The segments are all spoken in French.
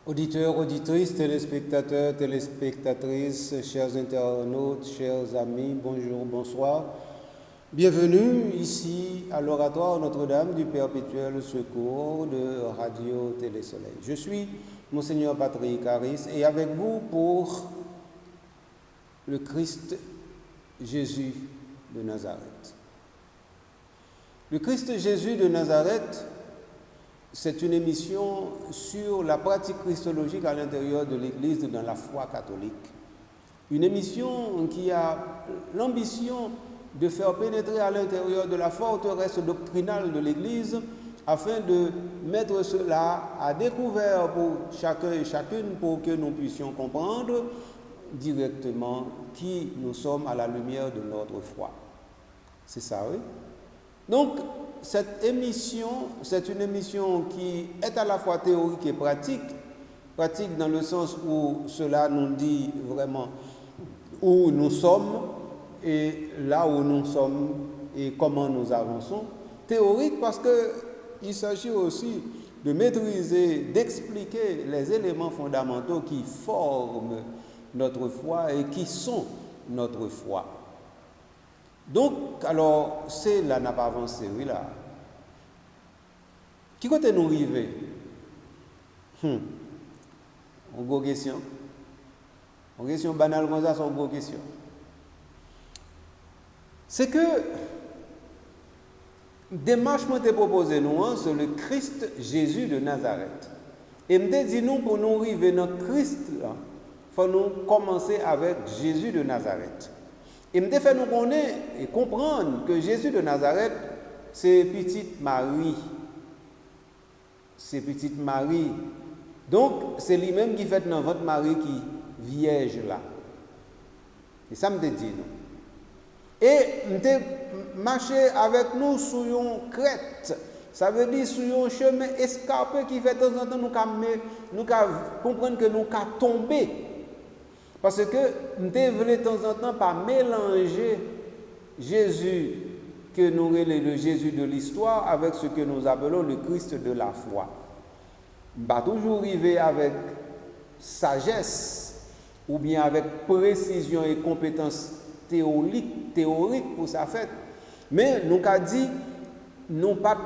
Auditeurs, auditrices, téléspectateurs, téléspectatrices, chers internautes, chers amis, bonjour, bonsoir. Bienvenue ici à l'Oratoire Notre-Dame du Perpétuel Secours de Radio Télé-Soleil. Je suis Monseigneur Patrick Harris et avec vous pour le Christ Jésus de Nazareth. Le Christ Jésus de Nazareth, c'est une émission sur la pratique christologique à l'intérieur de l'Église dans la foi catholique. Une émission qui a l'ambition de faire pénétrer à l'intérieur de la forteresse doctrinale de l'Église afin de mettre cela à découvert pour chacun et chacune pour que nous puissions comprendre directement qui nous sommes à la lumière de notre foi. C'est ça, oui? Donc, cette émission, c'est une émission qui est à la fois théorique et pratique. Pratique dans le sens où cela nous dit vraiment où nous sommes et là où nous sommes et comment nous avançons. Théorique parce qu'il s'agit aussi de maîtriser, d'expliquer les éléments fondamentaux qui forment notre foi et qui sont notre foi. Donc, alors, c'est là, n'a pas avancé, oui, là. Qui côté nous arriver? Une grosse question. Une question banale comme ça, c'est une grosse question. C'est que, démarche que je proposé nous, c'est le Christ Jésus de Nazareth. Et je dis nous, pour nous arriver dans Christ, il faut nous commencer avec Jésus de Nazareth. Et me fait nous connaître et comprendre que Jésus de Nazareth, c'est petite Marie. C'est petite Marie. Donc, c'est lui-même qui fait dans votre Marie qui vierge là. Et ça me dit nous. Et me marcher avec nous sur une crête. Ça veut dire sur un chemin escarpé qui fait de temps en temps nous comprendre que nous sommes tombés. Parce que nous devons de temps en temps pas mélanger Jésus que nous relève le Jésus de l'histoire avec ce que nous appelons le Christ de la foi. On va toujours arriver avec sagesse ou bien avec précision et compétence théorique pour sa fête. Mais nous avons dit, nous pas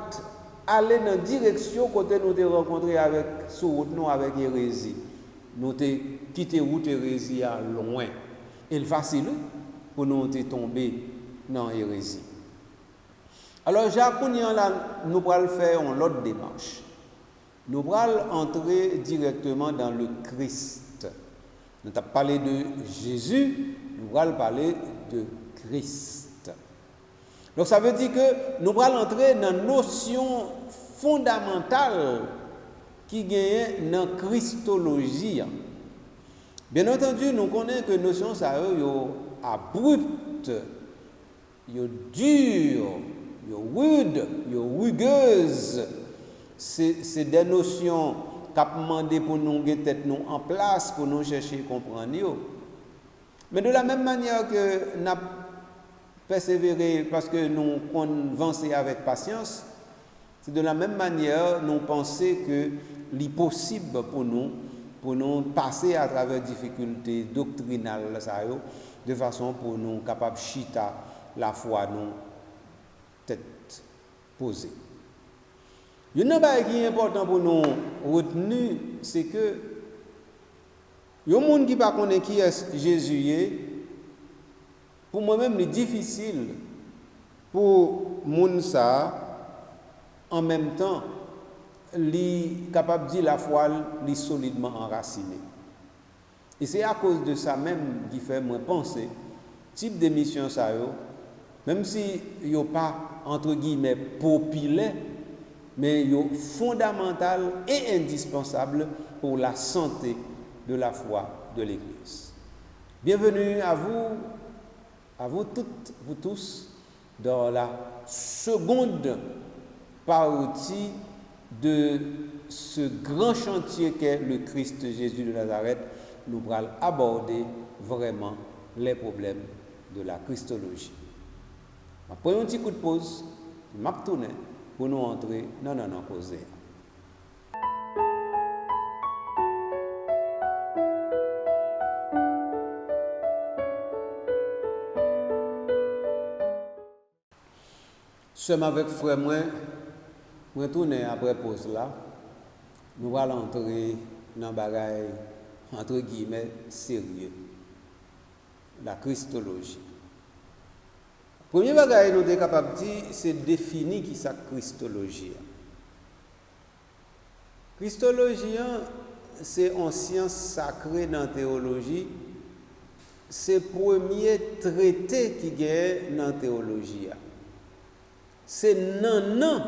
aller dans la direction côté nous avons rencontré avec sur route nous avec hérésie. Nous avons quitté route hérésie à loin. Et le facile pour nous tomber dans l'hérésie. Alors, Jacques, nous allons faire une autre démarche. Nous allons entrer directement dans le Christ. Nous avons parlé de Jésus, nous allons parler de Christ. Donc, ça veut dire que nous allons entrer dans une notion fondamentale qui gagne dans la Christologie. Bien entendu, nous connaissons que notion ça est abrupte, dure, rude, rugueuse. C'est des notions qui ont demandé pour nous mettre nous en place, pour nous chercher à comprendre. Mais de la même manière que nous avons persévéré parce que nous avançons avec patience, c'est de la même manière nous pensons que c'est possible pour nous passer à travers difficultés doctrinales de façon pour nous capables de chita la foi nous tête posée. Une chose qui est important pour nous retenir, c'est que il y a des gens qui ne connaissent pas qui est Jésus. Pour moi-même, c'est difficile pour les gens en même temps capable de dire la foi li solidement enracinée. Et c'est à cause de ça même qui fait moi penser type d'émission ça yo, même si yo pas entre guillemets populaire, mais yo fondamental et indispensable pour la santé de la foi de l'Église. Bienvenue à vous toutes, vous tous, dans la seconde partie de ce grand chantier qu'est le Christ Jésus de Nazareth. Nous allons aborder vraiment les problèmes de la Christologie. Je vais prendre un petit coup de pause, je vais tourner pour nous entrer dans causer. seulement avec frère moi tourner après pause là, nous allons entrer dans bagaille entre guillemets sérieux. La Christologie. Premier bagage nous sommes capables de dire, c'est définir qui c'est Christologie. Christologie, c'est une science sacrée dans la théologie. C'est le premier traité qui est dans la théologie. C'est non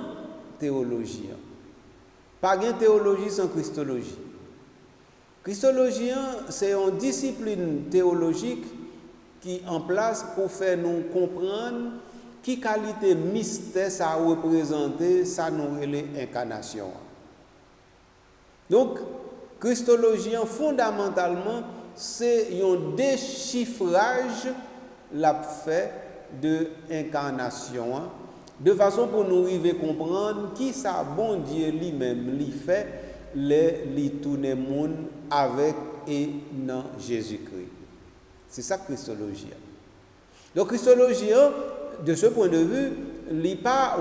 théologie. Pas de théologie sans Christologie. Christologie, c'est une discipline théologique qui est en place pour faire nous comprendre qui qualité mystère ça représente, ça nous relève l'incarnation. Donc, Christologie, fondamentalement, c'est un déchiffrage la fait de l'incarnation, de façon pour nous arriver à comprendre qui ça bon Dieu lui-même lui fait, les tourner monde avec et dans Jésus-Christ. C'est ça Christologie. Donc Christologie, de ce point de vue, il n'est pas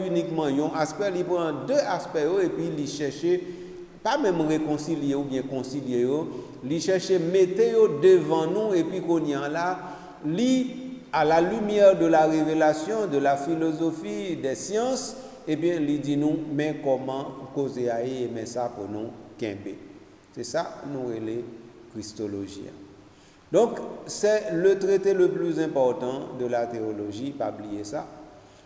uniquement un aspect, il prend deux aspects et puis il cherche pas même réconcilier ou bien concilier, il cherche mettre devant nous et puis qu'on y a là, à la lumière de la révélation, de la philosophie, des sciences, et bien il dit nous, mais comment causer et mais ça pour nous quimber. C'est ça nous relève Christologie. Donc, c'est le traité le plus important de la théologie, pas oublier ça.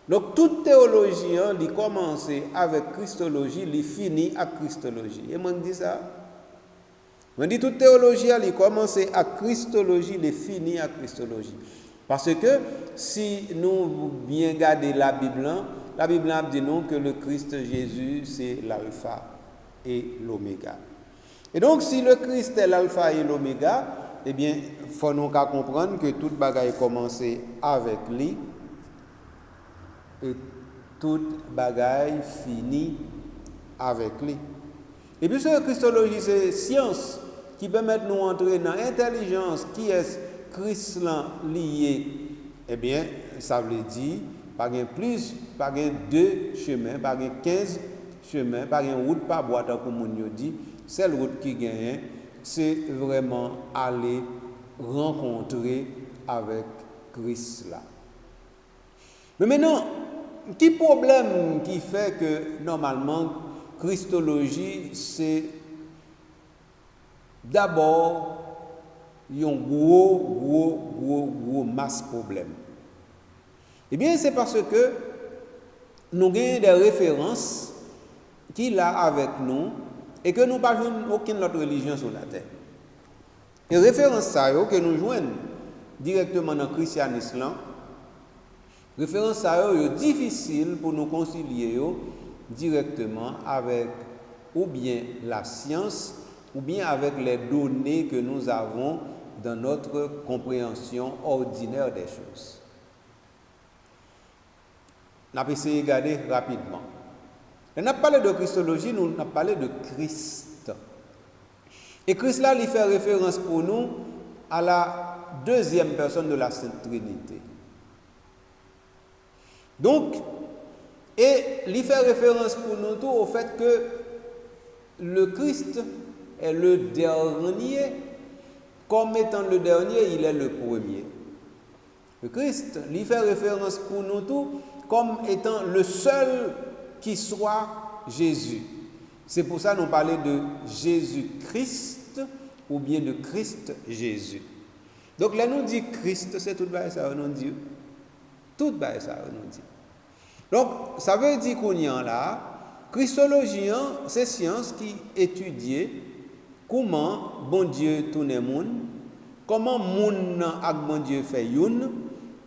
Donc, toute théologie, il commence avec Christologie, il finit avec Christologie. Et moi, je dis ça. Je dis toute théologie, il commence avec Christologie, il finit avec Christologie. Parce que si nous bien regardons la Bible dit nous que le Christ Jésus, c'est l'alpha et l'oméga. Et donc, si le Christ est l'alpha et l'oméga, eh bien, il faut nous comprendre que toute bagaille commence avec lui et toute bagaille finit avec lui. Et puis, la Christologie, c'est science qui permet de nous entrer dans l'intelligence qui est Christ lié. Eh bien, ça veut dire, pas deux chemins, pas 15 chemins, pas une route pas boîte comme on dit, c'est la route qui gagne. C'est vraiment aller rencontrer avec Christ là. Mais maintenant, quel problème qui fait que normalement Christologie c'est d'abord un gros masse problème. Eh bien c'est parce que nous avons des références qui là avec nous et que nous n'avons pas aucune autre religion sur la terre. Les références que nous joignons directement dans le christianisme, références sont difficiles pour nous concilier directement avec ou bien la science ou bien avec les données que nous avons dans notre compréhension ordinaire des choses. On va essayer de regarder rapidement. On a parlé de Christologie, nous avons parlé de Christ. Et Christ là, il fait référence pour nous à la deuxième personne de la Sainte Trinité. Donc, et il fait référence pour nous tout au fait que le Christ est le dernier, comme étant le dernier, il est le premier. Le Christ, il fait référence pour nous tout comme étant le seul qui soit Jésus. C'est pour ça que nous parlons de Jésus-Christ ou bien de Christ Jésus. Donc là nous dit Christ, c'est tout ça nous dit. Tout ça nous dit. Donc ça veut dire qu'on y a là, Christologie, c'est science qui étudie comment bon Dieu tourne le monde, comment moun ak bon Dieu fait youn,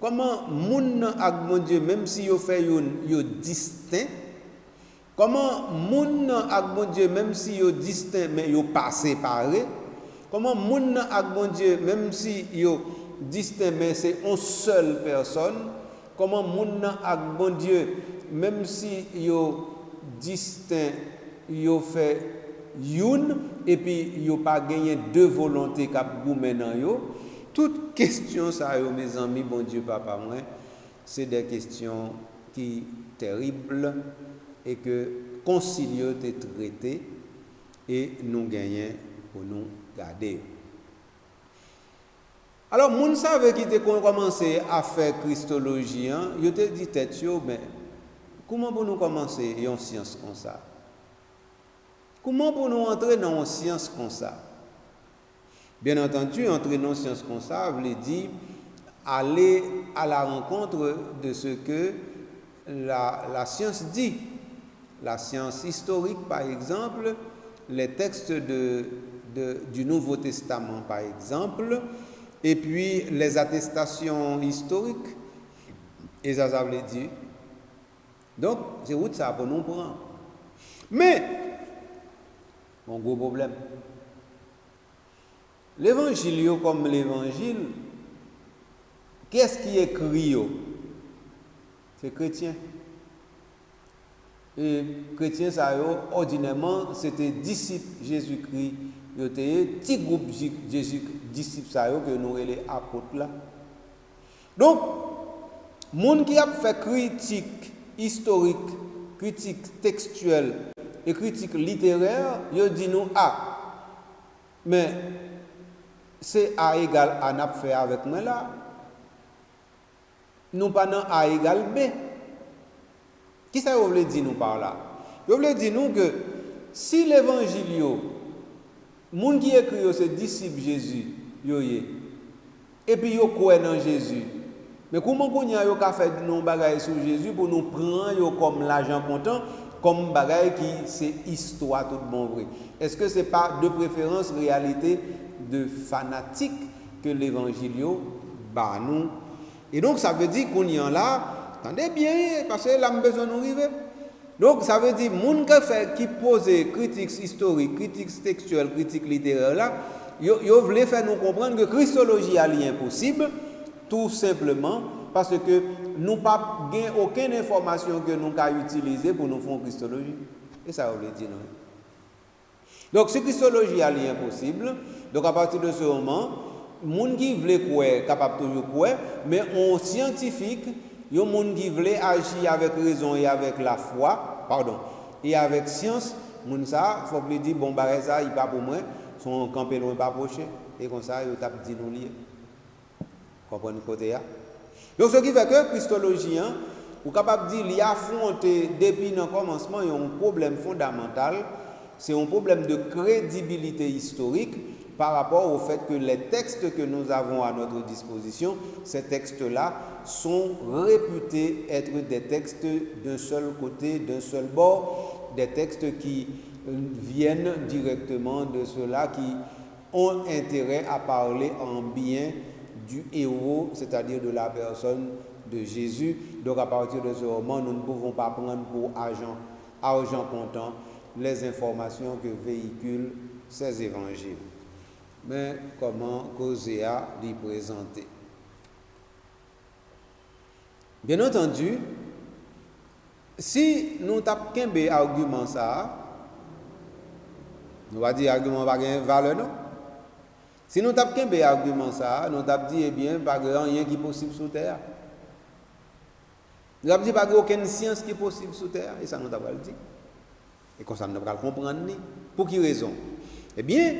comment moun ak bon Dieu même si yo fait youn, yo distinct. Comment moun ak bon Dieu même si yo distinct mais yo pas séparé. Comment moun ak bon Dieu même si yo distinct mais c'est une seule personne. Comment moun ak bon Dieu même si yo distinct yo fait youn et puis yo pas gagné deux volontés k'ap goumen nan yo. Toutes questions ça yo mes amis bon Dieu papa moi c'est des questions qui terrible et que concilio te traité et nous gagnons pour nous garder. Alors, moun savait qui te commencé à faire christologie, yo te dit tête yo, mais comment pour nous commencer une science comme ça? Comment pour nous entrer dans une science comme ça? Bien entendu, entrer dans une science comme ça veut dire aller à la rencontre de ce que la science dit. La science historique, par exemple, les textes du Nouveau Testament, par exemple, et puis les attestations historiques, et ça veut dire. Donc, c'est où ça pour nous prendre. Mais, mon gros problème, l'évangile comme l'évangile, qu'est-ce qui écrit? C'est chrétien. Et chrétien, ça, ordinairement, c'était disciples Jésus-Christ. Il y a un petit groupe disciples que nous les apôtres là. Donc, monde qui a fait critique historique, critique textuelle et critique littéraire, il dit nous mais c'est A égale A n'a fait avec moi là. Nous pas dans A égale B. Qui ça veut dire nous par là? Vous voulez dire nous que si l'évangile moun qui écrit c'est disciple Jésus et puis yo croit dans Jésus. Mais comment qu'on y a yo ka fait non bagaille sur Jésus pour nous prendre comme l'argent comptant comme bagaille qui c'est histoire tout bon vrai. Est-ce que c'est pas de préférence réalité de fanatique que l'évangile bah nous et donc ça veut dire qu'on y en là attendez bien parce que là besoin nous arriver. Donc ça veut dire moun qui pose critiques historiques, critiques textuelles, critiques littéraires là, yo voulait faire nous comprendre que christologie est impossible tout simplement parce que nous pas gain aucune information que nous ca utiliser pour nous faire christologie. Et ça veut dire non. Donc si christologie est impossible, donc à partir de ce moment, moun qui voulait croire capable toujours croire, mais on scientifique il y a des gens qui veulent agir avec raison et avec la foi, et avec science, moun ça, faut que dire bon bah ça il pas pour moi, son campé loin pas proché et comme ça il tape dit nous lié. Comprenez côté là. Donc ce qui fait que christologie ou capable dire il y a affronté depuis le commencement il y a un problème fondamental, c'est un problème de crédibilité historique par rapport au fait que les textes que nous avons à notre disposition, ces textes-là sont réputés être des textes d'un seul côté, d'un seul bord, des textes qui viennent directement de ceux-là qui ont intérêt à parler en bien du héros, c'est-à-dire de la personne de Jésus. Donc à partir de ce moment, nous ne pouvons pas prendre pour argent comptant les informations que véhiculent ces évangiles. Mais comment causer à l'y présenter? Bien entendu, si nous tapons qu'un argument ça, nous va dire argument pas gain valeur non. Si nous tapons qu'un argument ça, nous tapons dit eh bien pas rien qui est possible sur terre. Nous avons dit pas aucune science qui est possible sur terre et ça nous avons dit. Et comme ça nous pas comprendre ni. Pour quelle raison? Eh bien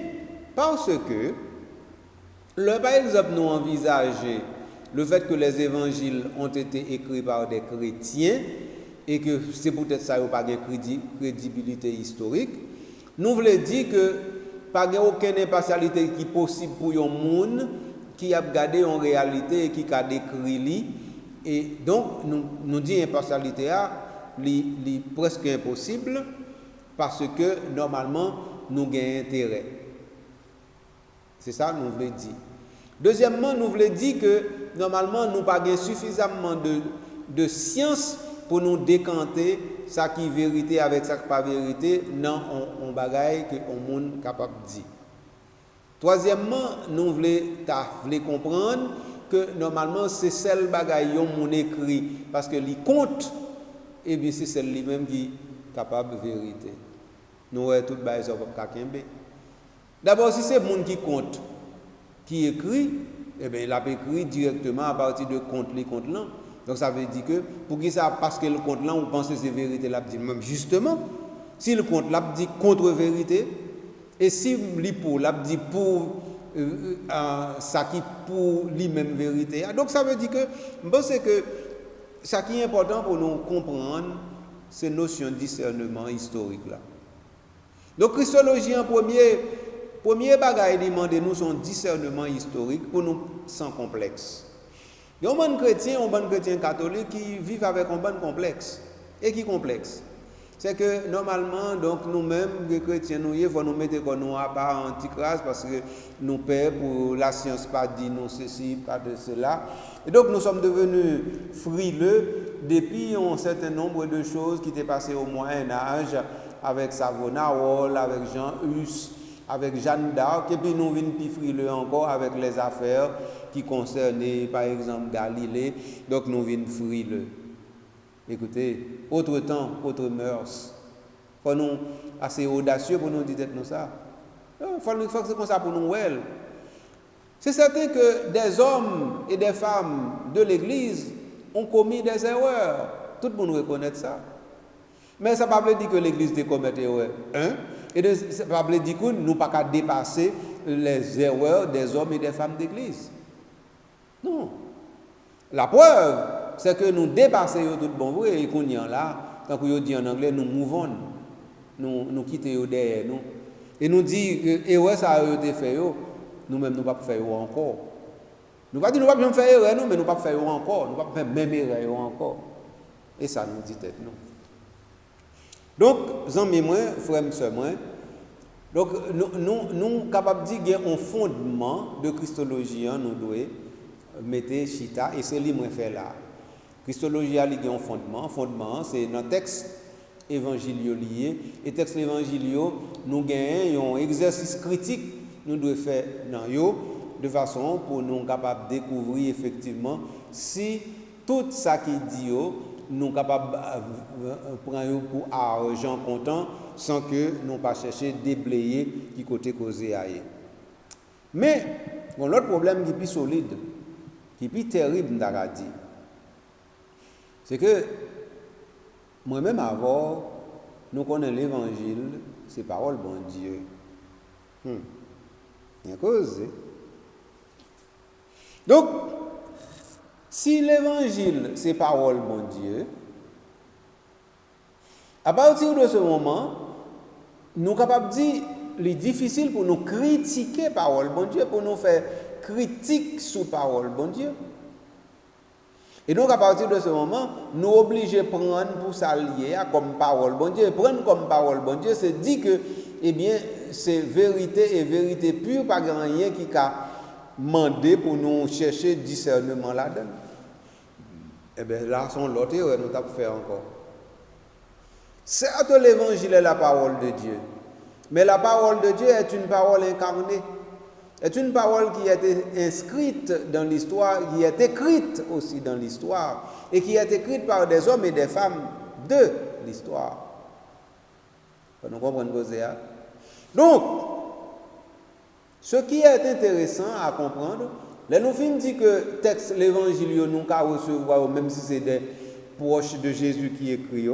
parce que, par exemple, nous envisageons le fait que les évangiles ont été écrits par des chrétiens et que c'est peut-être ça qui n'a pas de crédibilité historique, nous voulons dire que pas aucune impartialité qui est possible pour un monde qui a gardé en réalité et qui a décrit. Et donc, nous disons impartialité est presque impossible parce que normalement, nous avons intérêt. C'est ça que nous voulons dire. Deuxièmement, nous voulons dire que normalement, nous n'avons pas suffisamment de science pour nous décanter ça qui est vérité avec ça qui n'est pas vérité. Non, on bagaille que on monde capable de dire. Troisièmement, nous voulons comprendre que normalement, c'est celle bagaille qu'on écrit parce que les compte, et bien c'est celle lui-même qui est capable de vérité. Nous avons tout bagaille sur le D'abord, si c'est le monde qui compte, qui écrit, eh bien, il a écrit directement à partir de compte les comptes là. Donc ça veut dire que, pour qui ça, parce que le compte là, on pense que c'est vérité là, même justement, si le compte là dit contre-vérité, et si l'hypo là dit pour ça qui pour lui-même vérité, donc ça veut dire que, je pense que ce qui est important pour nous comprendre, c'est notion de discernement historique là. Donc Christologie en premier bagage demande nous son discernement historique pour nous sans complexe. Il y a un bon chrétien catholique qui vivent avec un bon complexe. Et qui complexe? C'est que normalement, donc nous-mêmes, les chrétiens, il faut nous mettre comme nous à part antichrist parce que nous pères pour la science pas dit nous ceci, pas de cela. Et donc nous sommes devenus frileux depuis un certain nombre de choses qui étaient passées au Moyen-Âge avec Savonarole, avec Jean Hus, avec Jeanne d'Arc, et puis nous venons plus frileux encore avec les affaires qui concernaient par exemple Galilée, donc nous venons frileux. Écoutez, autre temps, autre mœurs. Il faut nous assez audacieux pour nous dire nous ça. Il faut que c'est comme ça pour nous. C'est certain que des hommes et des femmes de l'Église ont commis des erreurs. Tout le monde reconnaît ça. Mais ça ne veut pas dire que l'Église commet des erreurs. Et ça ne veut pas dire que nous ne pouvons pas dépasser les erreurs des hommes et des femmes d'Église. Non. La preuve, c'est que nous dépassons tout bon vrai et qu'on y en là, quand on dit en anglais, nous mouvons, nous quittons derrière nous. Et nous dit que erreur ça a été fait, nous-mêmes nous ne pouvons pas faire encore. Nous ne pouvons pas dire nous ne pouvons pas faire erreur, mais nous ne pouvons pas faire encore, nous ne pouvons pas faire même erreur encore. Et ça nous dit tête nous. Donc, amis moi, frères et sœurs moi, donc nous sommes capables de dire qu'il y a un fondement de Christologie, nous devons mettre chita et c'est lui moi fait là. Christologie a un fondement, c'est dans le texte évangilio lié. Et texte évangilio, nous gagnons un exercice critique, nous devons faire dans yo, de façon pour nous capables de découvrir effectivement si tout ça qui dit nous capables de prendre pour argent comptant sans que nous pas chercher déblayer qui côté causé aille. Mais l'autre problème qui est plus solide, qui est plus terrible d'avoir dit, c'est que moi-même avant, nous connaissons l'évangile, c'est parole bon Dieu. Il y a cause. Donc, si l'évangile, c'est parole bon Dieu, à partir de ce moment, nous sommes capables de dire qu'il est difficile pour nous critiquer parole bon Dieu, pour nous faire critique sur parole bon Dieu. Et donc, à partir de ce moment, nous obligés de prendre pour s'allier comme parole bon Dieu. Prendre comme parole bon Dieu, c'est dire que, eh bien, c'est vérité et vérité pure, pas grand rien qui a demandé pour nous chercher discernement là-dedans. Eh bien, là, son l'autre erreur, nous avons fait encore. Certes, l'évangile est la parole de Dieu, mais la parole de Dieu est une parole incarnée. Est une parole qui a été inscrite dans l'histoire, qui est écrite aussi dans l'histoire, et qui est écrite par des hommes et des femmes de l'histoire. Vous comprenez ce que c'est? Donc, ce qui est intéressant à comprendre, là nous finissons dit que texte l'évangile nous pouvons recevoir, même si c'est des proches de Jésus qui écrit,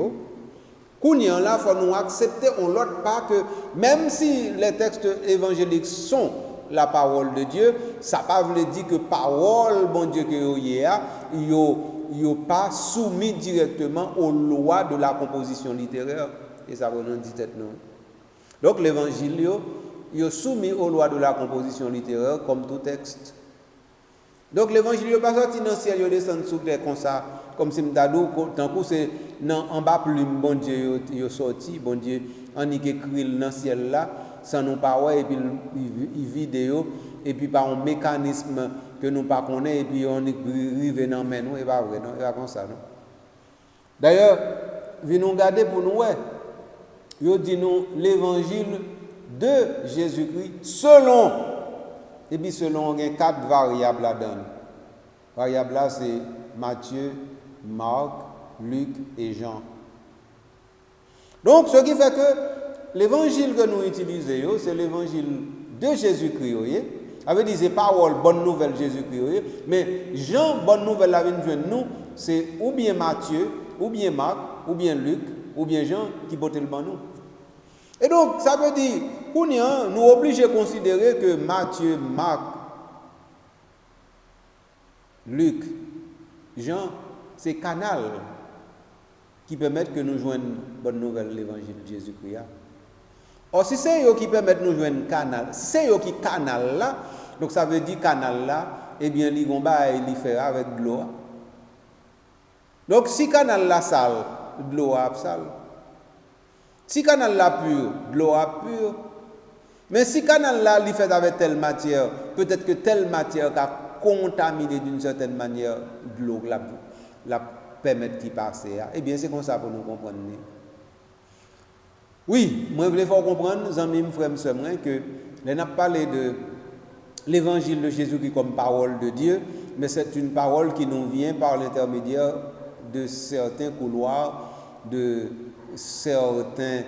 qu'on y en là, il faut nous accepter on l'autre pas que même si les textes évangéliques sont la parole de Dieu, ça ne veut pas dire que parole, bon Dieu, que il n'est pas soumis directement aux lois de la composition littéraire. Et ça vous dit tête non. Donc l'évangile, il est soumis aux lois de la composition littéraire comme tout texte. Donc l'évangile n'est pas sorti dans le ciel, il descend sous terre comme ça, comme si m'dadou, tant que c'est en bas plume, bon Dieu, il est sorti, bon Dieu, on y écrit dans le ciel là. Sans nous pas et puis il vidéo et puis par un mécanisme que nous pas connaît et puis on arrive dans main nous et pas vrai non et pas comme ça non. D'ailleurs, vi nous garder pour nous yo dit nous l'évangile de Jésus-Christ selon et puis selon il y a 4 variables là-dedans. Variables là c'est Matthieu, Marc, Luc et Jean. Donc ce qui fait que l'évangile que nous utilisons, c'est l'évangile de Jésus-Christ. Ça veut dire c'est parole, bonne nouvelle Jésus-Christ. Mais Jean, bonne nouvelle, la vient de nous, c'est ou bien Matthieu, ou bien Marc, ou bien Luc, ou bien Jean qui portent le ban nous. Et donc, ça veut dire, nous obligés de considérer que Matthieu, Marc, Luc, Jean, c'est canal qui permettent que nous joignions bonne nouvelle l'évangile de Jésus-Christ. Or, si c'est eux qui permettent de nous joindre canal, si c'est eux qui canal là, donc ça veut dire canal là, eh bien, ils vont faire avec de l'eau. Donc, si canal là sale, de l'eau sale. Si canal là pur, de l'eau pure. Mais si canal là il fait avec telle matière, peut-être que telle matière a contaminé d'une certaine manière de l'eau la permettre qui passe. Eh bien, c'est comme ça pour nous comprendre. Oui, moi je voulais faire comprendre, amis, frères, sœurs, que nous avons parlé de l'évangile de Jésus-Christ comme parole de Dieu, mais c'est une parole qui nous vient par l'intermédiaire de certains couloirs, de certains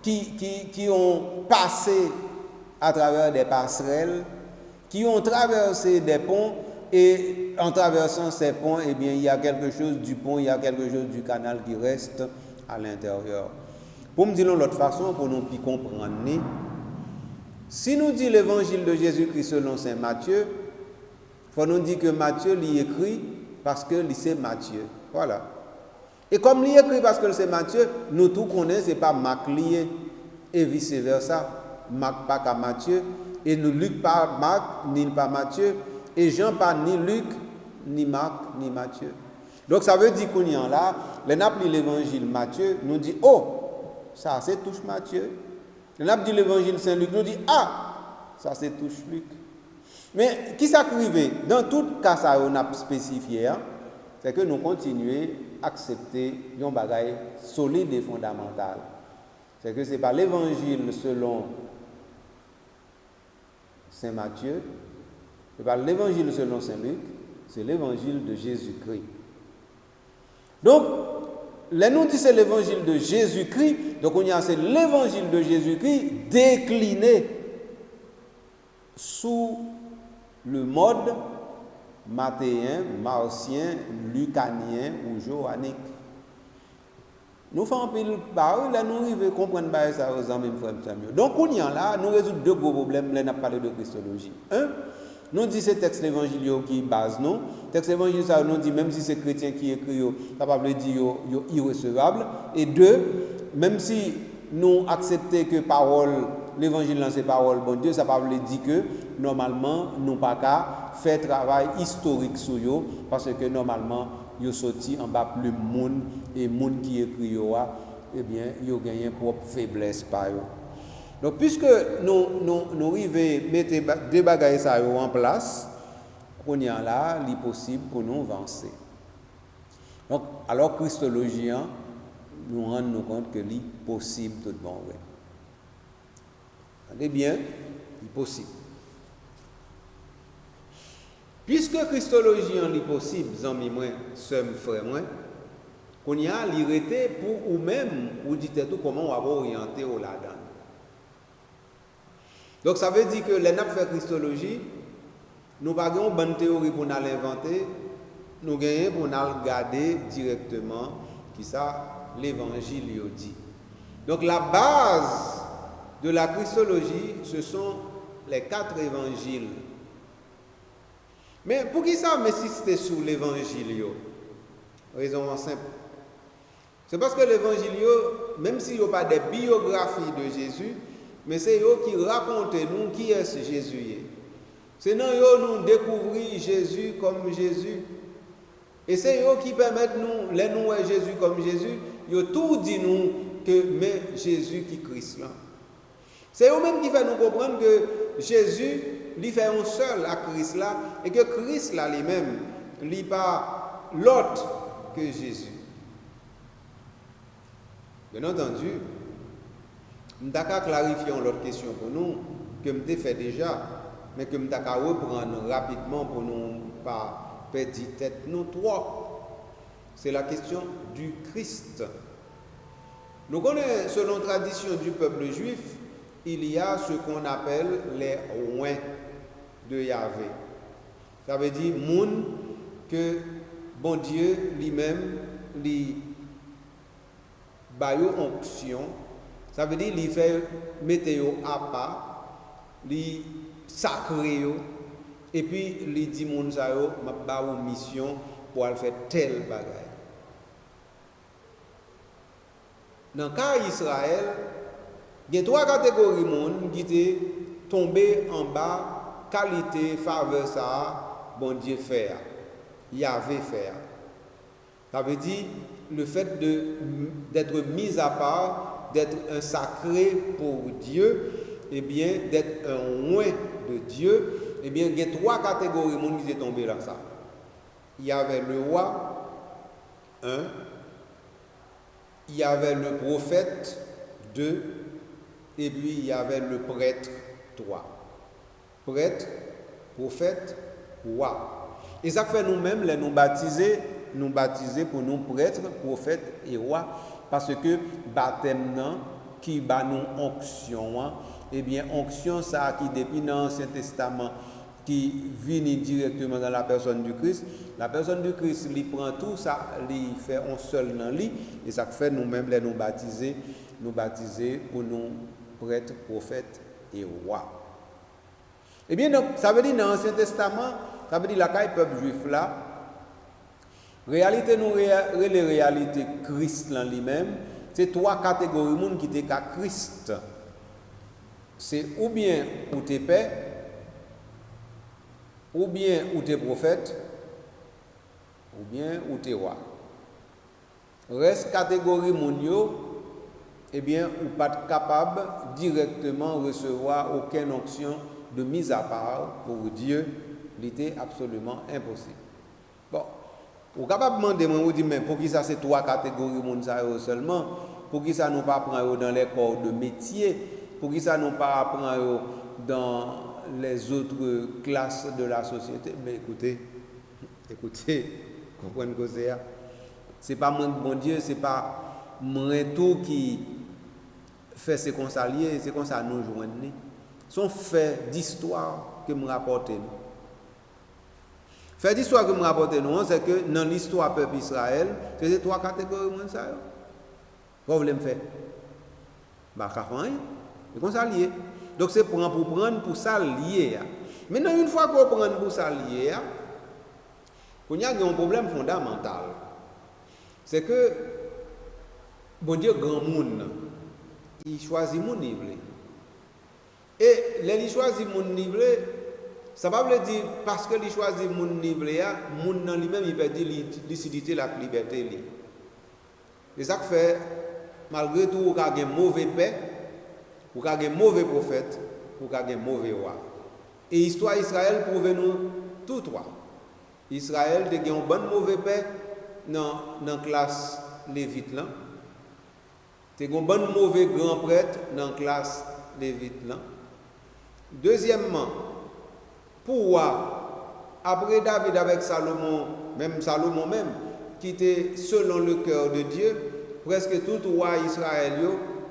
qui ont passé à travers des passerelles, qui ont traversé des ponts, et en traversant ces ponts, eh bien, il y a quelque chose du pont, il y a quelque chose du canal qui reste à l'intérieur. Pour me dire de l'autre façon, pour nous plus comprendre, si nous disons l'évangile de Jésus-Christ selon Saint Matthieu, il faut nous dire que Matthieu l'y écrit parce que c'est Matthieu. Voilà. Et comme l'y écrit parce que c'est Matthieu, nous tous connaissons, ce n'est pas Marc lié, et vice-versa. Marc pas qu'à Matthieu, et nous Luc pas Marc, ni pas Matthieu, et Jean pas ni Luc, ni Marc, ni Matthieu. Donc ça veut dire qu'on y en là, les n'a pris l'évangile Matthieu, nous dit, oh, ça c'est touche Matthieu. Les n'a dit l'évangile Saint-Luc, nous dit, ah, ça c'est touche Luc. Mais qui s'acrivait, dans tout cas ça on a spécifié, hein, c'est que nous continuons à accepter un bagage solide et fondamental. C'est que ce n'est pas l'évangile selon Saint Matthieu, ce n'est pas l'évangile selon Saint Luc, c'est l'évangile de Jésus-Christ. Donc, là nous dit c'est l'évangile de Jésus-Christ, donc on y a c'est l'évangile de Jésus-Christ décliné sous le mode mathéen, marcien, lucanien ou joannique. Nous faisons un peu de parole, là nous arrivons à comprendre ça aux amis frères. Donc, on y a là, nous résoudons deux gros problèmes, là nous parlé de Christologie. Un, nous dit ces textes l'évangile qui base nous. Texte évangile ça nous dit même si c'est chrétien qui écrit capable de dire irrecevable. Et deux, même si nous acceptons que parole l'évangile c'est parole bon Dieu, ça ne veut dire que normalement nous pas qu'à faire travail historique sur eux parce que normalement yo sorti en bas plus monde et monde qui écrit yo eh bien yo gagne propre faiblesse par eux. Donc, puisque nous arrivons à mettre deux bagages en place, on y a là, il est possible pour nous avancer. Donc, alors, Christologiens, nous rendons compte que c'est possible tout bon. Regardez bien, c'est possible. Puisque Christologiens est possible, amis, moi, sœurs, frères, moi, qu'on y a l'irrité pour ou même, ou dites tout comment on va orienter au là-dedans. Donc ça veut dire que les nappes fait Christologie, nous n'avons pas une bonne théorie pour nous l'inventer, nous gagnons pour nous regarder directement qui ça l'évangile dit. Donc la base de la Christologie, ce sont les 4 évangiles. Mais pour qui ça m'insister sur l'évangile? Raison simple. C'est parce que l'évangile, même s'il n'y a pas de biographie de Jésus, mais c'est eux qui racontent nous qui est ce Jésus. C'est nous découvrir Jésus comme Jésus. Et c'est eux qui permettent nous, les nous Jésus comme Jésus, ils tout dit nous que mais Jésus qui Christ là. C'est eux-mêmes qui fait nous comprendre que Jésus, lui fait un seul à Christ là, et que Christ là lui-même, lui pas l'autre que Jésus. Bien entendu, je vais clarifier l'autre question pour nous, que je l'ai fait déjà, mais que je vais reprendre rapidement pour nous pas perdre tête nous trois. C'est la question du Christ. Nous connaissons, selon la tradition du peuple juif, il y a ce qu'on appelle les oins de Yahvé. Ça veut dire moun que bon Dieu lui-même lui bayo onction. Ça veut dire lui fait mettre à part, lui sacré yo, et puis lui dit moun sa yo m'a ba une mission pour aller faire tel bagage. Dans le cas d'Israël, il y a trois catégories de monde qui étaient tombés en bas, qualité, faveur, ça, bon Dieu fait. Yahvé fait. Ça veut dire le fait d'être mis à part, d'être un sacré pour Dieu, et bien d'être un oint de Dieu, et bien il y a trois catégories de monde qui étaient tombés dans ça. Il y avait le roi, il y avait le prophète, 2, et puis il y avait le prêtre, 3. Prêtre, prophète, roi. Et ça fait nous-mêmes, nous baptiser pour nous prêtres, prophètes et rois, parce que baptême qui bat nous onction, et bien onction ça qui depuis dans l'Ancien Testament qui vient directement dans la personne du Christ. La personne du Christ lui prend tout ça, lui fait un seul dans lui, et ça fait nous-mêmes nous baptiser pour nous prêtres, prophètes et rois. Eh bien, donc, ça veut dire dans l'Ancien Testament, ça veut dire la caille peuple juif là, réalité nous les réalités Christ en lui-même, c'est trois catégories de monde qui étaient qu'à Christ. C'est ou bien ou t'es père, ou bien ou t'es prophète, ou bien ou t'es roi. Reste catégorie mondio, eh bien, ou pas capable directement recevoir aucune onction de mise à part pour Dieu, c'était absolument impossible. Bon, vous capable de demander, vous dire, mais pour qui ça c'est trois catégories de seulement, pour qui ça nous pas prendre dans les corps de métier, pour qui ça nous pas prendre dans les autres classes de la société. Mais écoutez, comprenez que c'est pas mon bon Dieu, c'est pas moi tout qui fait ces consaliers, c'est comme ça nous joignons. Son fait d'histoire que me rapporte nous. Fait d'histoire que me rapporte nous, c'est que dans l'histoire peuple Israël, c'est ces trois catégories de ça. Vous voulez me faire? Bah, c'est comme ça lié. Donc c'est pour prendre pour ça lié. Maintenant, une fois qu'on prend pour ça lié, il y a un problème fondamental. C'est que, bon Dieu, grand monde, il choisit mon niveau. Et les choisit mon niveau, ça ne veut pas dire parce que il choisit mon niveau, mon dans lui-même il perd lucidité, la liberté. Et ça fait, malgré tout, vous avez un mauvais père, vous avez un mauvais prophète, vous avez un mauvais roi. Et l'histoire d'Israël prouve nous tous trois. Israël a un bon mauvais père dans la classe lévite. Tu as un bon mauvais grand prêtre dans la classe lévite. Deuxièmement, pourquoi après David avec Salomon, qui était selon le cœur de Dieu, presque tout roi Israël,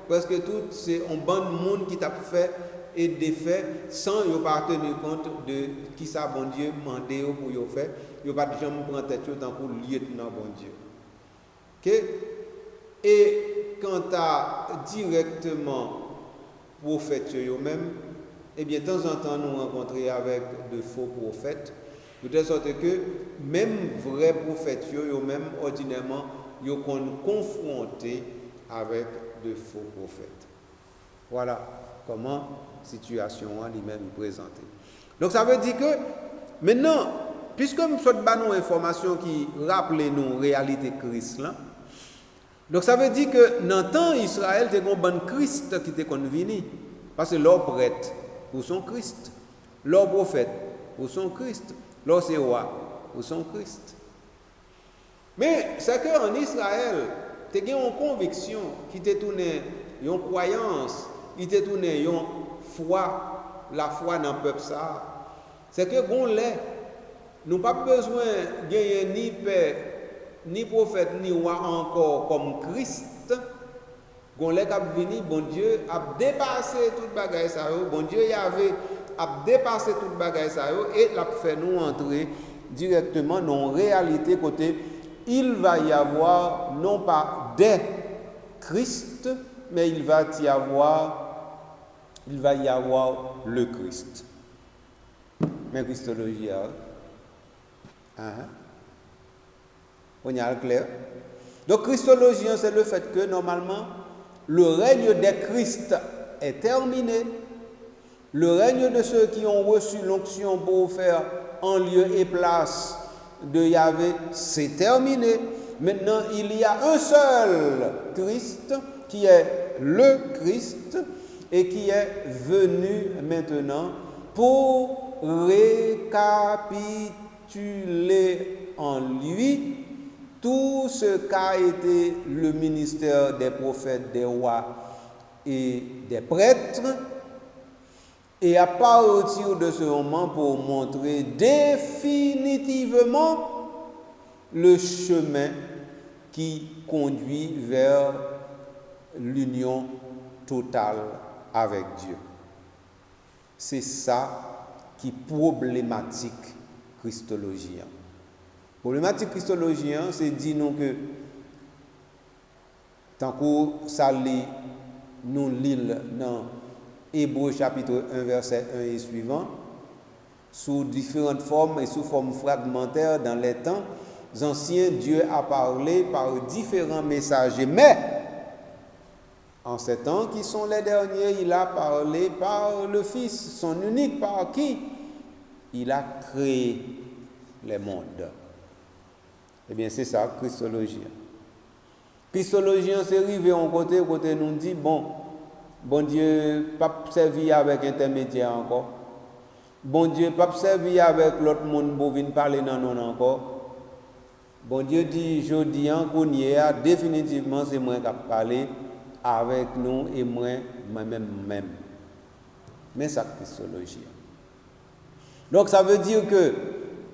presque tout c'est un bon monde qui t'a fait et défait sans y pas tenir compte de qui ça bon Dieu mandé pour y faire, y pas jamais prendre tête tant pour lieutenant bon Dieu. OK? Et quant à directement prophètes eux-mêmes, eh bien, de temps en temps, nous rencontrons avec de faux prophètes, de telle sorte que même vrais prophètes eux-mêmes, ordinairement, ils sont confrontés avec de faux prophètes. Voilà comment la situation lui-même est présentée. Donc, ça veut dire que maintenant, puisque nous sommes dans une information qui rappelle nous la réalité Christ, là, donc ça veut dire que dans le temps Israël, il y a un bon Christ qui était convenu. Parce que leur prêtre, pour son Christ. Leur prophète, pour son Christ. Leur c'est roi, pour son Christ. Mais c'est qu'en Israël, il y a une conviction qui était tournée, une croyance, qui était tournée, une foi, la foi dans le peuple ça. C'est que bon lait, nous n'avons pas besoin de gagner ni père, ni prophète, ni roi encore comme Christ. Gon lè k'ap vini, bon Dieu a dépassé tout bagay sa yo, bon Dieu y avait a dépassé tout bagay sa yo et l'a fait nous entrer directement dans la réalité côté il va y avoir non pas des Christ, mais il va y avoir le Christ. Mais Christologie, on y a clair. Donc Christologie, c'est le fait que normalement le règne des Christ est terminé. Le règne de ceux qui ont reçu l'onction pour faire en lieu et place de Yahvé, c'est terminé. Maintenant, il y a un seul Christ qui est le Christ et qui est venu maintenant pour récapituler en lui tout ce qu'a été le ministère des prophètes, des rois et des prêtres, et à partir de ce moment pour montrer définitivement le chemin qui conduit vers l'union totale avec Dieu. C'est ça qui est problématique christologien. Problématique christologien, c'est dire nous que tant que ça lit nous l'île dans Hébreux chapitre 1 verset 1 et suivant, sous différentes formes et sous forme fragmentaire dans les temps anciens, Dieu a parlé par différents messagers. Mais en ces temps qui sont les derniers, il a parlé par le Fils, son unique, par qui il a créé les mondes. Eh bien, c'est ça, Christologie. Christologie, c'est arrivé en côté nous dit, bon Dieu, pas servir avec intermédiaire encore. Bon Dieu, pas servir avec l'autre monde pour venir parler dans nous encore. Bon Dieu dit, je dis qu'on y a, définitivement, c'est moi qui ai parlé avec nous et moi-même. Mais ça, Christologie. Donc, ça veut dire que,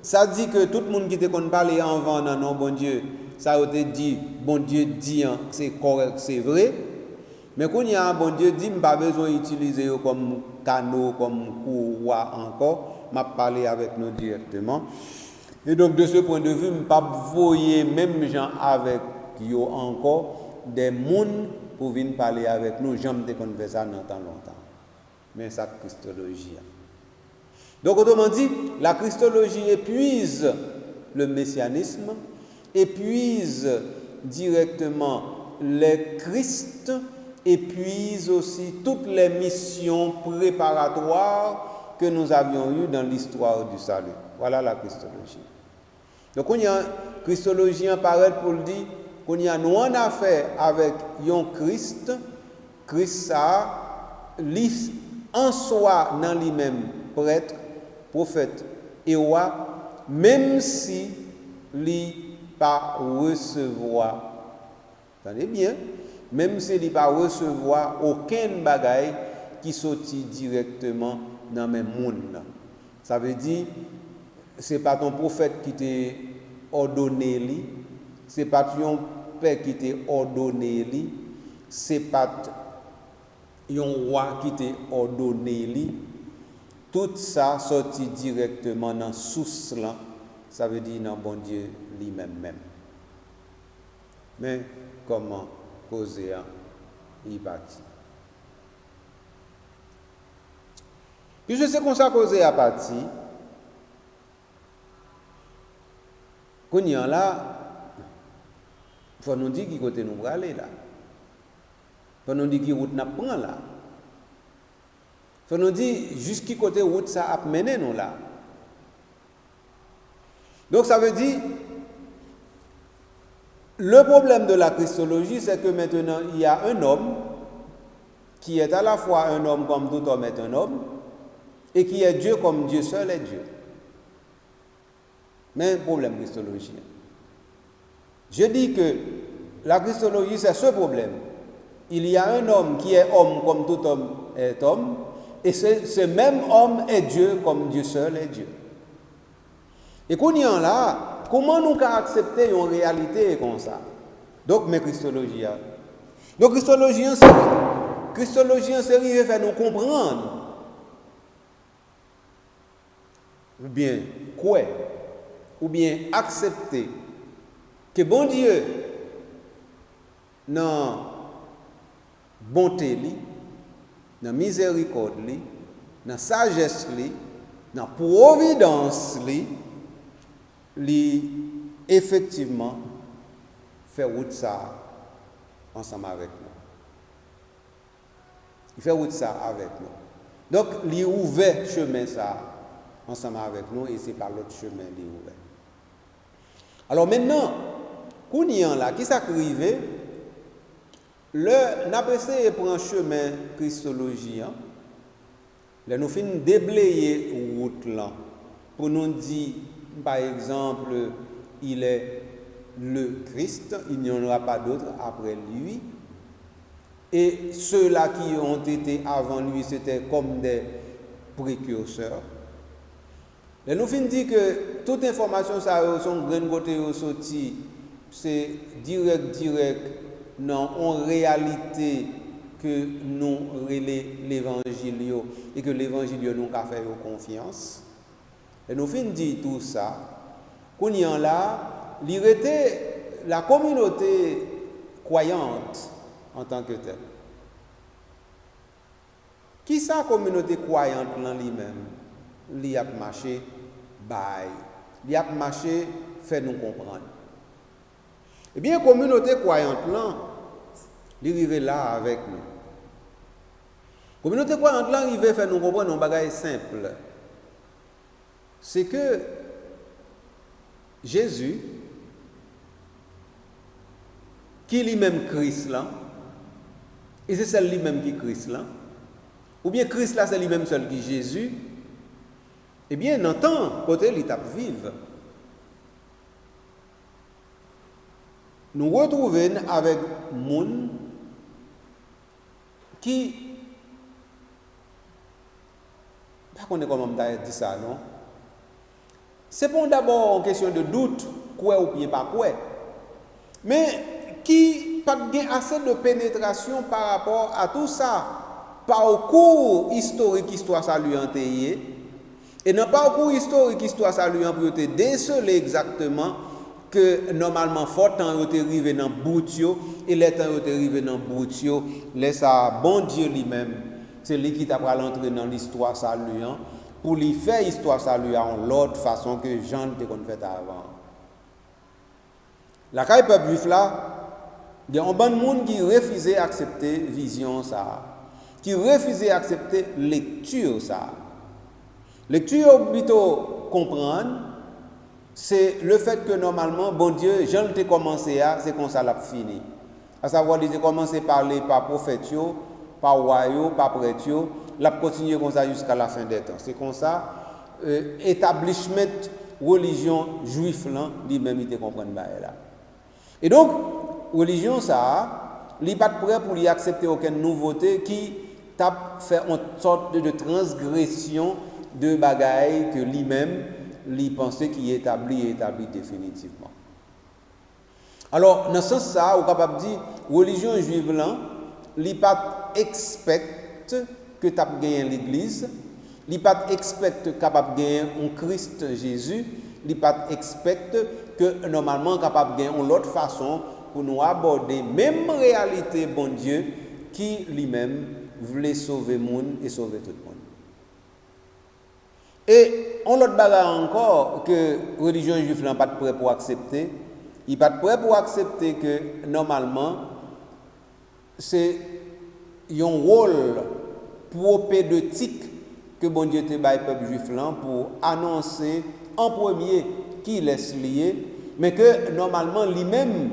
ça dit que tout le monde qui te parlé avant dans non, bon Dieu, ça a été dit, bon Dieu dit, c'est correct, c'est vrai. Mais quand il y a un bon Dieu dit, je n'ai pas besoin d'utiliser comme canot, comme courroie encore, je parler avec nous directement. Et donc, de ce point de vue, je ne peux pas voyer même gens avec eux encore, des gens pour venir parler avec nous. J'aime des conversations dans longtemps. Mais ça, Christologie. Donc, autrement dit, la Christologie épuise le messianisme, épuise directement les Christ, épuise aussi toutes les missions préparatoires que nous avions eues dans l'histoire du salut. Voilà la Christologie. Donc, on y a Christologie paraît pour le dire qu'on y a nous en affaire avec un Christ, ça, en soi, dans lui-même, prêtre, prophète et roi, même si il pas recevoir, attendez bien, même si il pas recevoir aucun bagaille qui sortit directement dans le monde. Ça veut dire, c'est pas ton prophète qui t'a ordonné, c'est pas ton père qui t'a ordonné, c'est pas un roi qui t'a ordonné. Tout ça sorti directement dans source là, ça veut dire dans bon Dieu lui-même. Mais comment causer y parti? Puisque c'est comme ça causer à parti, qu'on y a là, il faut nous dire qui côté nous aller là. Il faut nous dire qui route nous prend là. Il faut nous dire jusqu'à côté route ça a mené nous là. Donc ça veut dire, le problème de la Christologie, c'est que maintenant il y a un homme qui est à la fois un homme comme tout homme est un homme, et qui est Dieu comme Dieu seul est Dieu. Mais un problème christologie. Je dis que la Christologie, c'est ce problème. Il y a un homme qui est homme comme tout homme est homme, et ce même homme est Dieu comme Dieu seul est Dieu. Et qu'on y en comment nous accepter une réalité comme ça? Donc, mes Christologie, Donc, Christologie en série va faire nous comprendre, ou bien quoi, ou bien accepter que bon Dieu, dans bonté, dans miséricorde, dans sagesse, dans providence, effectivement, fait route ça ensemble avec nous. Il fait route ça avec nous. Donc, il ouvert chemin ça ensemble avec nous et c'est par l'autre chemin qu'il ouvert. Alors maintenant, qu'on y en là, qui s'arrive, le n'a pas essayé de prendre chemin Christologie, là nous finissons déblayer route là pour nous dire par exemple il est le Christ, il n'y en aura pas d'autre après lui. Et ceux-là qui ont été avant lui, c'était comme des précurseurs. Et nous finissons dire que toute information, ça, son grain côté sorti, c'est direct, non, en réalité que nous l'évangile et que l'évangile nous a fait confiance. Et nous finissons dire tout ça, qu'on y en là, il était la communauté croyante en tant que telle. Qui sa communauté croyante dans lui-même? Il a marché, il a marché, fait nous comprendre. Eh bien, communauté croyante là, il arrive là avec nous. Communauté croyante là, il faire nous comprendre un bagage simple. C'est que Jésus, qui lui-même Christ là, et c'est celle lui-même qui Christ là, ou bien Christ là c'est lui-même seul qui Jésus, eh bien dans le temps, côté l'étape vive, nous retrouvons avec moun qui, pas qu'on est comment dire ça non, c'est pas d'abord une question de doute, quoi ou bien pas quoi, mais qui pas assez de pénétration par rapport à tout ça, parcours historique histoire ça lui entayé, et dans parcours historique histoire ça lui pour te déceler exactement que normalement fort temps est arrivé dans boutio et les temps est arrivé dans boutio, laisse ça bon Dieu lui-même, c'est lui qui t'a pas l'entrer dans l'histoire ça lui pour lui faire histoire ça lui en l'autre façon que Jean te qu'on fait avant. La caille peuple juif là, il y a un bon monde qui refusait d'accepter vision ça, qui refusait d'accepter lecture ça. Lecture plutôt comprendre, c'est le fait que normalement bon Dieu, Jean te commencé à, c'est comme ça l'a fini. À savoir il a commencé à parler par prophète, par roi, par prêtre, l'a continué comme ça jusqu'à la fin des temps. C'est comme ça établissement religion juif là, lui-même il te comprendre là. Et donc religion ça, il n'est pas prêt pour lui accepter aucune nouveauté qui t'a fait une sorte de transgression de bagaille que lui-même lui pensait qu'il établit définitivement. Alors dans ce sens ça, on est capable de dire religion juive là, il pas expecte que tu as gagné l'église, il pas expecte capable de gagner un Christ Jésus, il pas expecte que normalement capable de gagner une autre façon pour nous aborder même réalité bon Dieu qui lui-même voulait sauver le monde et sauver tout le monde. Et on l'autre bagarre encore que la religion juive n'est pas prêt pour accepter, il n'est pas prêt pour accepter que normalement c'est un rôle propédeutique que bon Dieu te baille peuple juif là pour annoncer en premier qui laisse lié, mais que normalement lui-même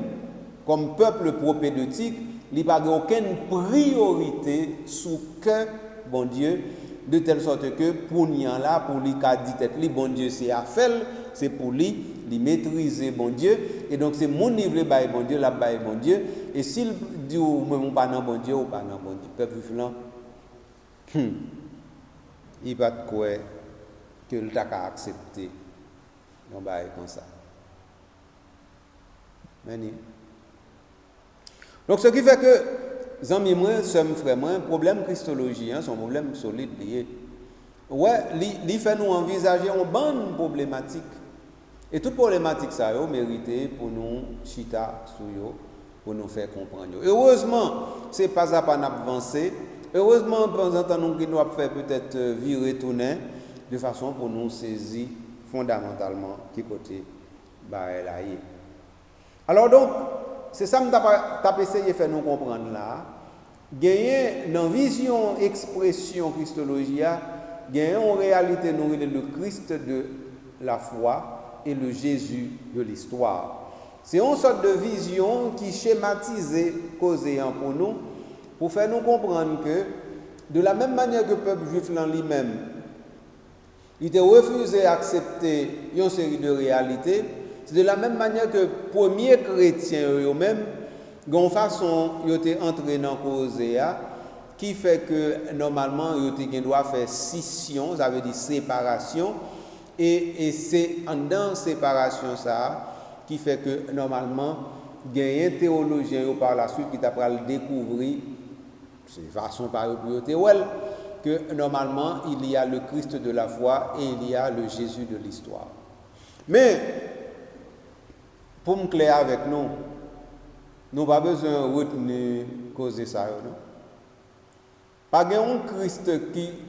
comme peuple propédeutique, il n'a pas aucune priorité sous que bon Dieu, de telle sorte que pour nous là, pour lui dit bon Dieu c'est à faire, c'est pour lui maîtriser bon Dieu, et donc c'est mon niveau bail bon Dieu, la bail bon Dieu, et s'il dit ou même pas dans bon Dieu ou pas dans bon Dieu, peuple là, il va pas quoi que le t'a accepter, non bail comme ça. Mani. Donc ce qui fait que amis moi, sommes frères moi, problème christologie, son problème solide lié. Ouais, il fait nous envisager une bonne problématique. Et toute problématique ça yo mérité pour nous chita sur yo pour nous faire comprendre. Heureusement, c'est pas à pas avancer. Heureusement, pendant ce temps nous doit faire peut-être virer tourner de façon pour nous saisir fondamentalement qui côté bah là. Alors donc, c'est ça que t'a essayé de faire nous comprendre là. Gagner dans vision expression christologie, gagner en réalité nous le Christ de la foi et le Jésus de l'histoire. C'est une sorte de vision qui schématise causée pour nous, pour faire nous comprendre que, de la même manière que le peuple juif lui-même, il a refusé d'accepter une série de réalités, c'est de la même manière que les premiers chrétiens eux-mêmes, d'une façon, ils ont entré dans la cause, qui fait que normalement, ils doivent faire scission, ça veut dire séparation. Et c'est dans séparation ça qui fait que normalement, il y a un théologien par la suite qui t'a le découvrir, c'est façon par que normalement il y a le Christ de la foi et il y a le Jésus de l'histoire. Mais, pour me clair avec nous, nous n'avons pas besoin de retenir causer ça. Non? Pas un Christ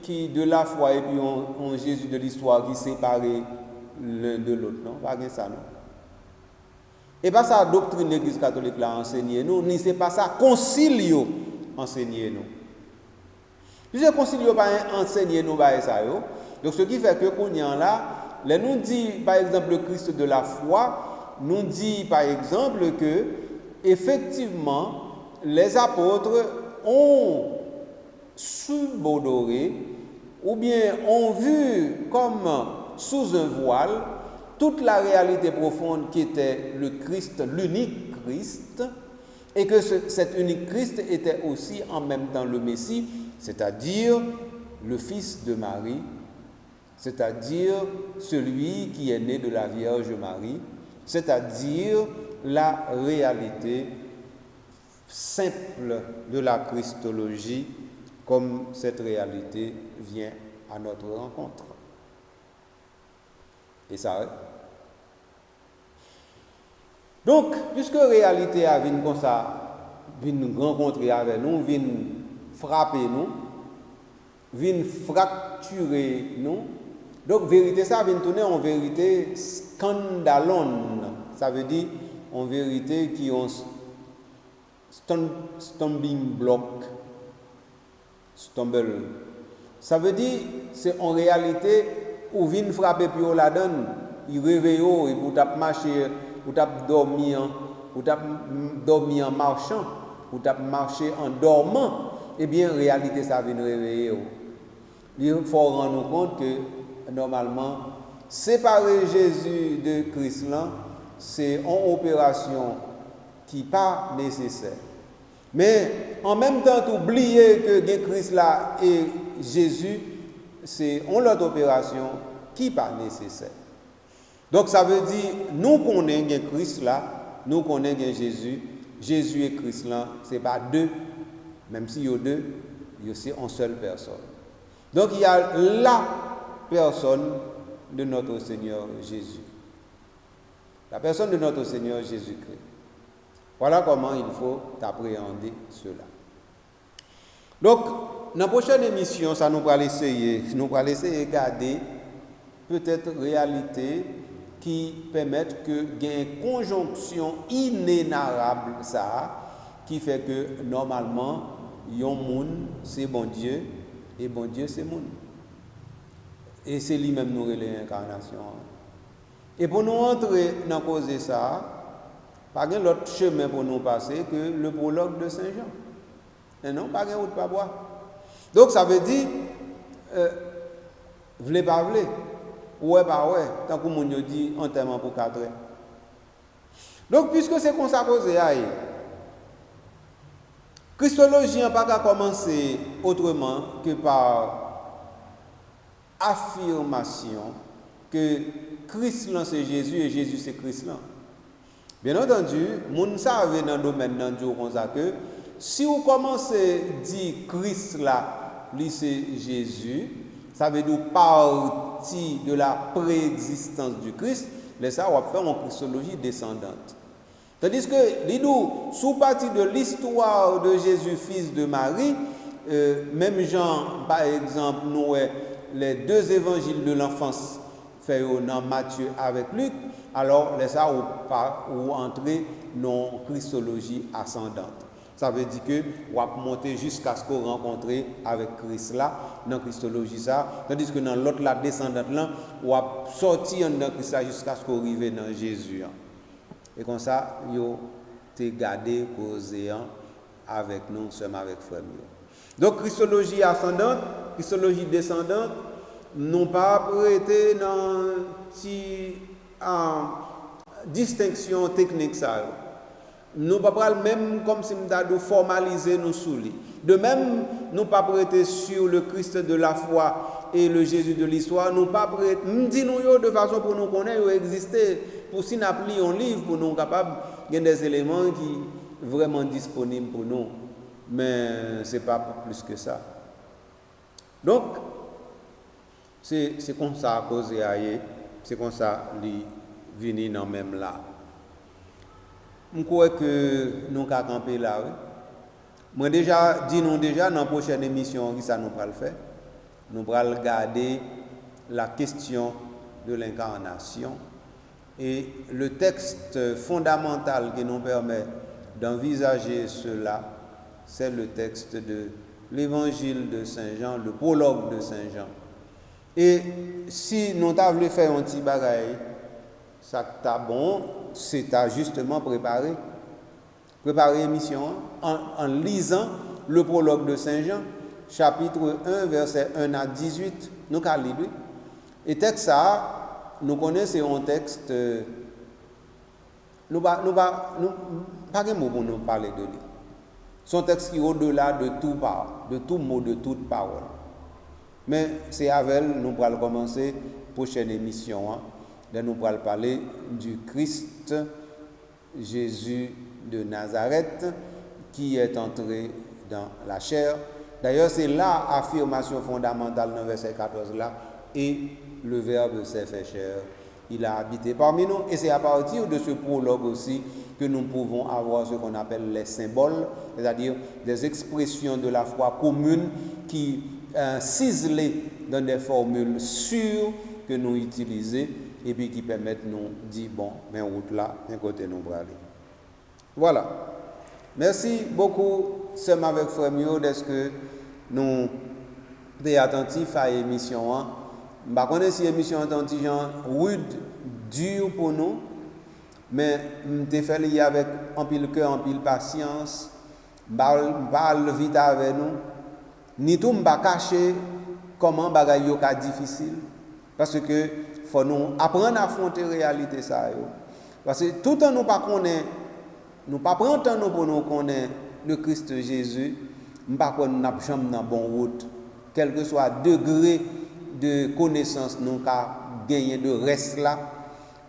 qui de la foi et puis un Jésus de l'histoire qui sépare l'un de l'autre, non? Pas ça, non? Et pas ça doctrine de l'Église catholique l'a enseigné nous, ni c'est pas ça concilio enseigné nous. Plusieurs concilio pas enseigné nous ba ça yo. Donc ce qui fait que qu'on y en là, les nous dit par exemple le Christ de la foi, nous dit par exemple que effectivement les apôtres ont subodoré ou bien ont vu comme sous un voile toute la réalité profonde qui était le Christ, l'unique Christ, et que cet unique Christ était aussi en même temps le Messie, c'est-à-dire le Fils de Marie, c'est-à-dire celui qui est né de la Vierge Marie, c'est-à-dire la réalité simple de la Christologie, comme cette réalité vient à notre rencontre. Et ça, donc, puisque la réalité a venu comme ça, vient rencontrer avec nous, vient frapper nous, vient fracturer nous, donc vérité ça vient tourner en vérité scandalone. Ça veut dire en vérité qui ont stumbling block, stumble. Ça veut dire c'est en réalité ou vient frapper puis on la donne, il réveille et pour taper marcher, pour taper dormir, pour taper dormir en marchant, pour taper marcher en dormant, eh bien en réalité ça vient réveiller. Il faut rendre compte que normalement séparer Jésus de Christ là, c'est une opération qui n'est pas nécessaire. Mais en même temps, oublier que Christ là et Jésus, c'est une autre opération qui n'est pas nécessaire. Donc ça veut dire, nous connaissons Christ là, nous connaissons Jésus, Jésus et Christ là, ce n'est pas deux, même s'il y a deux, il y a aussi une seule personne. Donc il y a la personne de notre Seigneur Jésus. La personne de notre Seigneur Jésus-Christ. Voilà comment il faut appréhender cela. Donc, dans la prochaine émission, ça nous va essayer de regarder peut-être réalité qui permettent que il y ait une conjonction inénarrable ça qui fait que normalement yon monde c'est bon Dieu et bon Dieu c'est monde. Et c'est lui-même nous l'incarnation. Et pour nous entrer dans cause de ça, pas de l'autre chemin pour nous passer que le prologue de Saint Jean. Et non, pas de route pas boire. Donc ça veut dire vle pas vle. Ouais pas ouais, tant que mon dit enterrement pour 4 heures. Donc puisque c'est comme ça posé aille. Christologie n'a pas commencer autrement que par affirmation que Christ c'est Jésus et Jésus c'est Christ là. Bien entendu, moun savait dans le domaine dans Dieu comme ça que si vous commencez à dire Christ là, lui c'est Jésus, ça veut dire partie de la préexistence du Christ, mais ça, on va faire une christologie descendante. Tandis que, dis-nous, sous partie de l'histoire de Jésus, fils de Marie, même Jean, par exemple, nous, les deux évangiles de l'enfance, fait dans Matthieu avec Luc, alors les ça, ou entrer dans christologie ascendante. Ça veut dire que on va monter jusqu'à ce qu'on rencontre avec Christ là, dans Christologie ça, tandis que dans l'autre la descendante là, on va sortir dans Christ là jusqu'à ce qu'on arrive dans Jésus. Et comme ça, yo t'es gardé causé avec nous, seulement avec frère. Donc Christologie ascendante, Christologie descendante, non pas prêté dans si distinction technique ça. Nous pas parler même comme si nous formaliser nous sous lui. De même, nous pas prêter sur le Christ de la foi et le Jésus de l'histoire, nous pas prêter, nous disons de façon pour nous connaître exister, pour si nous plions un livre pour nous capables il y a des éléments qui vraiment disponibles pour nous, mais c'est pas plus que ça. Donc c'est comme ça à cause c'est comme ça li venir dans même là. Je crois que nous avons campé là. Oui. Moi déjà, dis-nous déjà dans la prochaine émission, qui ça nous va le faire. Nous allons regarder la question de l'incarnation et le texte fondamental qui nous permet d'envisager cela, c'est le texte de l'évangile de Saint Jean, le prologue de Saint Jean. Et si nous avons fait un petit bagaille, ça t'a bon, c'est à justement préparer l'émission en lisant le prologue de Saint Jean, chapitre 1, verset 1 à 18, nous allons lire. Et texte ça, nous connaissons un texte, nous pas de mot pour nous parler de lui. C'est un texte qui est au-delà de tout mot, de toute parole. Mais c'est avec nous allons commencer la prochaine émission. Nous allons parler du Christ, Jésus de Nazareth, qui est entré dans la chair. D'ailleurs, c'est l'affirmation fondamentale dans le verset 14 là, et le Verbe s'est fait chair. Il a habité parmi nous, et c'est à partir de ce prologue aussi que nous pouvons avoir ce qu'on appelle les symboles, c'est-à-dire des expressions de la foi communes qui ciselées dans des formules sûres que nous utilisons et puis qui permettent de nous dire, bon, mais route là, d'un côté nous pour aller. Voilà. Merci beaucoup, Sœur avec Frère Mio, d'être que nous sommes attentifs à l'émission. Je ne sais pas si l'émission est rude, dure pour nous, mais je l'ai fait avec un pile cœur, un pile patience. Je parle vite avec nous. Ni tout, je ne pas cacher comment bagaille est difficile. Parce que faut nous apprendre à affronter la réalité. Parce que tout le temps, nous ne pas prendre le temps pour nous connaître le Christ Jésus, nous ne pas prendre jamais dans bonne route. Quel que soit le degré de connaissance nous avons gagné de reste là,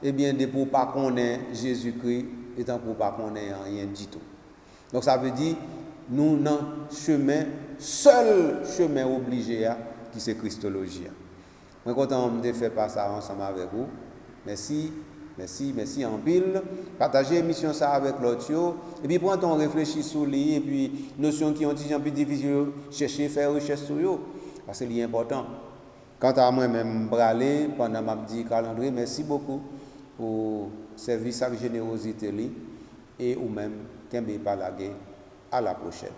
eh bien, de pour pas connaître Jésus-Christ, et tant pour pas connaître rien du tout. Donc ça veut dire, nous dans chemin, seul chemin obligé, qui c'est Christologie. Je suis content de faire passer ensemble avec vous. Merci en pile. Partagez l'émission ça avec l'autre. Et puis, prends ton réfléchir sur lui. Et puis, notions qui ont été un peu difficiles, chercher, faire recherche sur eux. Parce que c'est important. Quant à moi-même, braler pendant ma petite calendrier, merci beaucoup pour service avec générosité. Et ou même, qu'un pas la à la prochaine.